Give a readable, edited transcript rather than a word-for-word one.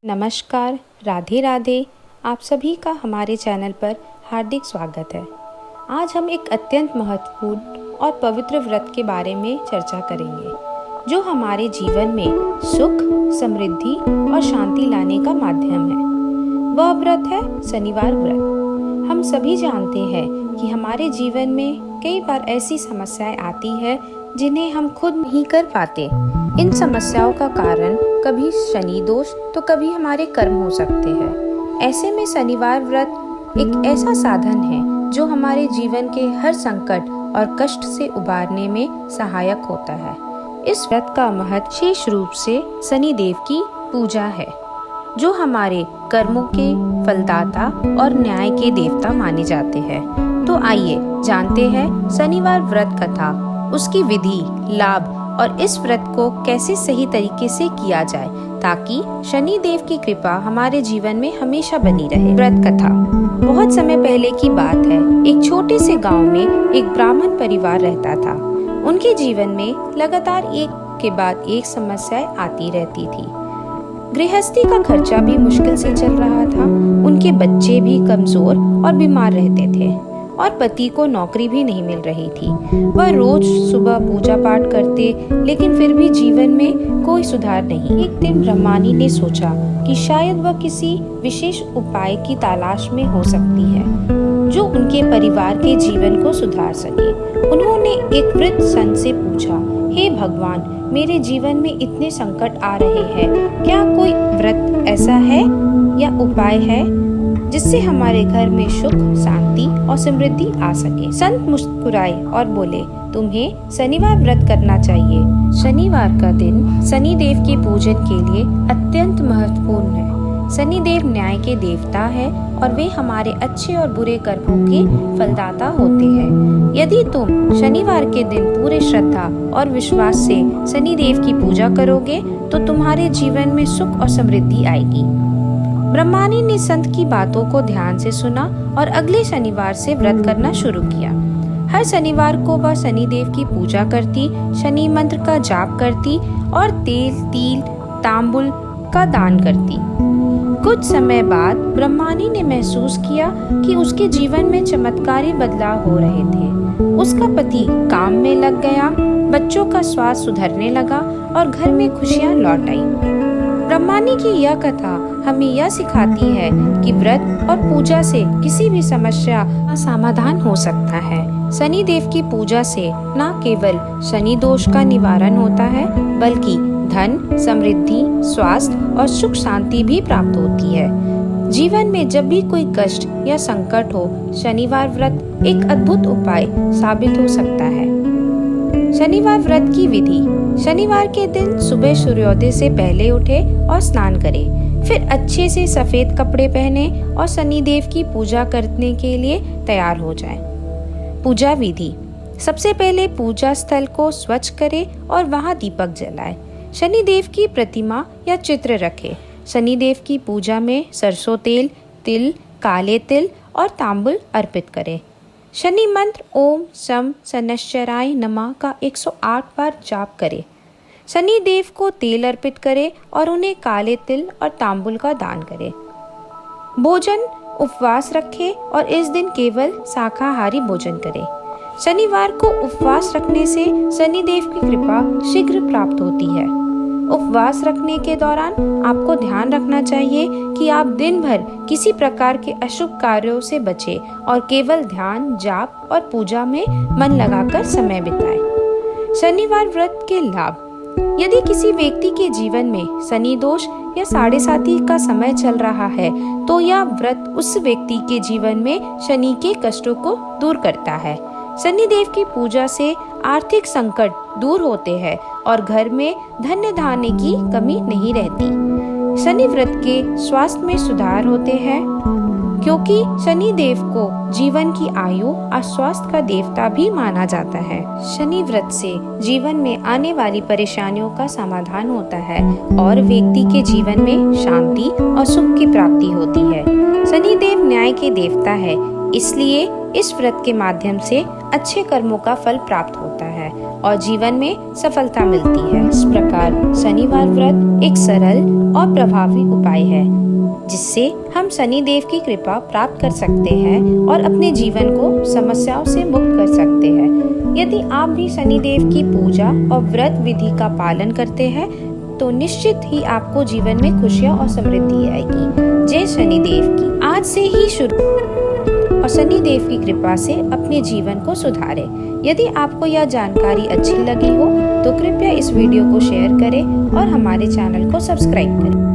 नमस्कार, राधे राधे। आप सभी का हमारे चैनल पर हार्दिक स्वागत है। आज हम एक अत्यंत महत्वपूर्ण और पवित्र व्रत के बारे में चर्चा करेंगे, जो हमारे जीवन में सुख, समृद्धि और शांति लाने का माध्यम है। वह व्रत है शनिवार व्रत। हम सभी जानते हैं कि हमारे जीवन में कई बार ऐसी समस्याएं आती है जिन्हें हम खुद नहीं कर पाते। इन समस्याओं का कारण कभी शनि दोष तो कभी हमारे कर्म हो सकते हैं। ऐसे में शनिवार व्रत एक ऐसा साधन है जो हमारे जीवन के हर संकट और कष्ट से उबारने में सहायक होता है। इस व्रत का महत्व विशेष रूप से शनि देव की पूजा है, जो हमारे कर्मों के फलदाता और न्याय के देवता माने जाते हैं। तो आइए जानते हैं शनिवार व्रत कथा, उसकी विधि, लाभ और इस व्रत को कैसे सही तरीके से किया जाए ताकि शनि देव की कृपा हमारे जीवन में हमेशा बनी रहे। व्रत कथा। बहुत समय पहले की बात है। एक छोटे से गांव में एक ब्राह्मण परिवार रहता था। उनके जीवन में लगातार एक के बाद एक समस्याएं आती रहती थी। गृहस्थी का खर्चा भी मुश्किल से चल रहा था। उनके बच्चे भी कमजोर और बीमार रहते थे और पति को नौकरी भी नहीं मिल रही थी। वह रोज सुबह पूजा पाठ करते, लेकिन फिर भी जीवन में कोई सुधार नहीं। एक दिन ब्रह्मानी ने सोचा कि शायद वह किसी विशेष उपाय की तलाश में हो सकती है, जो उनके परिवार के जीवन को सुधार सके। उन्होंने एक वृद्ध संत से पूछा, हे भगवान, मेरे जीवन में इतने संकट आ रहे हैं, क्या कोई व्रत ऐसा है या उपाय है जिससे हमारे घर में सुख, शांति और समृद्धि आ सके। संत मुस्कुराए और बोले, तुम्हें शनिवार व्रत करना चाहिए। शनिवार का दिन शनि देव के पूजन के लिए अत्यंत महत्वपूर्ण है। शनि देव न्याय के देवता है और वे हमारे अच्छे और बुरे कर्मों के फलदाता होते हैं। यदि तुम शनिवार के दिन पूरे श्रद्धा और विश्वास से शनि देव की पूजा करोगे तो तुम्हारे जीवन में सुख और समृद्धि आएगी। ब्रह्मानी ने संत की बातों को ध्यान से सुना और अगले शनिवार से व्रत करना शुरू किया। हर शनिवार को वह शनि देव की पूजा करती, शनि मंत्र का जाप करती और तेल, तिल, तांबुल का दान करती। कुछ समय बाद ब्रह्मानी ने महसूस किया कि उसके जीवन में चमत्कारी बदलाव हो रहे थे। उसका पति काम में लग गया, बच्चों का स्वास्थ्य सुधरने लगा और घर में खुशियां लौट आई। ब्रह्मानी की यह कथा हमें यह सिखाती है कि व्रत और पूजा से किसी भी समस्या का समाधान हो सकता है। शनि देव की पूजा से न केवल शनि दोष का निवारण होता है, बल्कि धन, समृद्धि, स्वास्थ्य और सुख शांति भी प्राप्त होती है। जीवन में जब भी कोई कष्ट या संकट हो, शनिवार व्रत एक अद्भुत उपाय साबित हो सकता है। शनिवार व्रत की विधि। शनिवार के दिन सुबह सूर्योदय से पहले उठे और स्नान करें। फिर अच्छे से सफेद कपड़े पहने और शनि देव की पूजा करने के लिए तैयार हो जाएं। पूजा विधि। सबसे पहले पूजा स्थल को स्वच्छ करें और वहां दीपक जलाएं। शनि देव की प्रतिमा या चित्र रखें। शनि देव की पूजा में सरसों तेल, तिल, काले तिल और तांबुल अर्पित करें। शनि मंत्र ओम शम शनैश्चराय नमः का 108 बार जाप करें। शनि देव को तेल अर्पित करें और उन्हें काले तिल और तांबुल का दान करें। भोजन उपवास रखें और इस दिन केवल शाकाहारी भोजन करें। शनिवार को उपवास रखने से शनि देव की कृपा शीघ्र प्राप्त होती है। उपवास रखने के दौरान आपको ध्यान रखना चाहिए कि आप दिन भर किसी प्रकार के अशुभ कार्यों से बचें और केवल ध्यान, जाप और पूजा में मन लगाकर समय बिताएं। शनिवार व्रत के लाभ। यदि किसी व्यक्ति के जीवन में शनि दोष या साढ़े साती का समय चल रहा है, तो यह व्रत उस व्यक्ति के जीवन में शनि के कष्टों को दूर करता है। शनि देव की पूजा से आर्थिक संकट दूर होते हैं और घर में धन धान्य की कमी नहीं रहती। शनि व्रत के स्वास्थ्य में सुधार होते हैं, क्योंकि शनि देव को जीवन की आयु और स्वास्थ्य का देवता भी माना जाता है। शनि व्रत से जीवन में आने वाली परेशानियों का समाधान होता है और व्यक्ति के जीवन में शांति और सुख की प्राप्ति होती है। शनि देव न्याय के देवता है, इसलिए इस व्रत के माध्यम से अच्छे कर्मों का फल प्राप्त होता है और जीवन में सफलता मिलती है। इस प्रकार शनिवार व्रत एक सरल और प्रभावी उपाय है जिससे हम शनिदेव की कृपा प्राप्त कर सकते हैं और अपने जीवन को समस्याओं से मुक्त कर सकते हैं। यदि आप भी शनिदेव की पूजा और व्रत विधि का पालन करते हैं तो निश्चित ही आपको जीवन में खुशियां और समृद्धि आएगी। जय शनिदेव की। आज से ही शुरू और शनिदेव की कृपा से अपने जीवन को सुधारें। यदि आपको यह जानकारी अच्छी लगी हो तो कृपया इस वीडियो को शेयर करें और हमारे चैनल को सब्सक्राइब करें।